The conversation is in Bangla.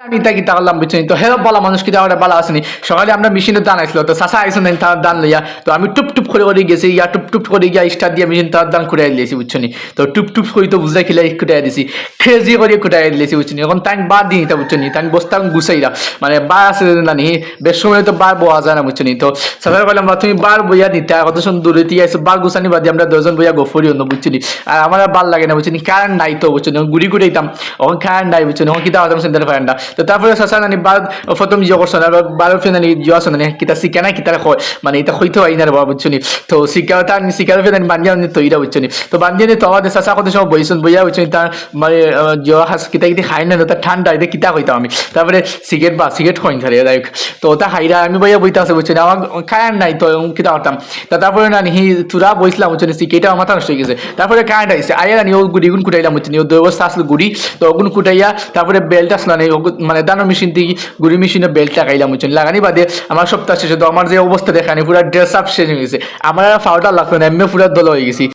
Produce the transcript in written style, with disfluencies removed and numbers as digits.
আমি তা কি তাকলাম বুঝছেন তো হেরব বালা মানুষ কি তাহলে বালা আসেনি সকালে আমরা মেশিনে দান আসলো তো চাচা আইসেন তার দান লইয়া তো আমি টুপ টুপ করে গেছি ইয়া টুপ টুপ করে গিয়া স্টার দিয়ে মেশিন তার দান খুঁড়াই দিয়েছি বুঝছেন তো টুপ টুপ করে তো বুঝাই খেলে খুঁটাই দিছি খেজি করে খুঁটাই দিয়েছি বুঝছেন এখন তাই বার দিই তা বুঝছেন তাই বস্তা গুছাইরা মানে বার আছে জানি বেশ সময় তো বার বোয়া যায় না বুঝছেন তো চাচা বললাম তুমি বার বইয়া দিতে কত সুন্দর দূরে দিয়ে আইসো বার গুছানি বাদে আমরা দশজন বইয়া গোফরি অন্য বুঝছেন আর আমার আর বার লাগে না বুঝছেন কারেন্ট নাই তো বুঝছেন গুড়ি গুড়াইতাম এখন কারেন্ট নাই বুঝছেন এখন কিতা হতাম সেন্টার কারেন্ট তো তারপরে চাচা নানি বার প্রথম জিও করছো না বার ফেন নানি জিও আছে নানি কিতা শিখা নাই কিতা কয় মানে এটা হইতে হয় না বাবা বুঝছনি তো শিখাটা আমি শিখার ফেন বান্ধিয়া নি তৈরা বুঝছনি তো বান্ধিয়া নি তো আমাদের চাচা কত সময় বইছেন বইয়া বুঝছনি তার মানে জিও হাস কিতা কিতা খাই না তার ঠান্ডা এটা কিতা হইতাম আমি তারপরে সিগারেট খাইন খারে লাইক তো ওটা খাইরা আমি বইয়া বইতে আছে বুঝছনি আমার খায়ার নাই তো কিতা হতাম তারপরে নানি হি তুরা বইছিলাম বুঝছনি সিগারেটটা আমার মাথা নষ্ট হয়ে গেছে তারপরে কারেন্ট আইছে আয়া নানি ও গুড়ি গুণ কুটাইলাম বুঝছনি ও ব্যবস্থা আসলে গুড়ি তো ওগুন কুটাইয়া তারপরে বেল্ট আসলো না মানে দানো মেশিন থেকে গুড়ি মেশিনে বেল্ট লাগাইলাম বুঝছেন লাগানি বাদে আমার সপ্তাহ শেষে তো আমার যে অবস্থা দেখানি পুরো ড্রেস আপ শেষ হয়ে গেছে আমার আর ফাউডার লাগতো না এমনি পুরো দল হয়ে গেছি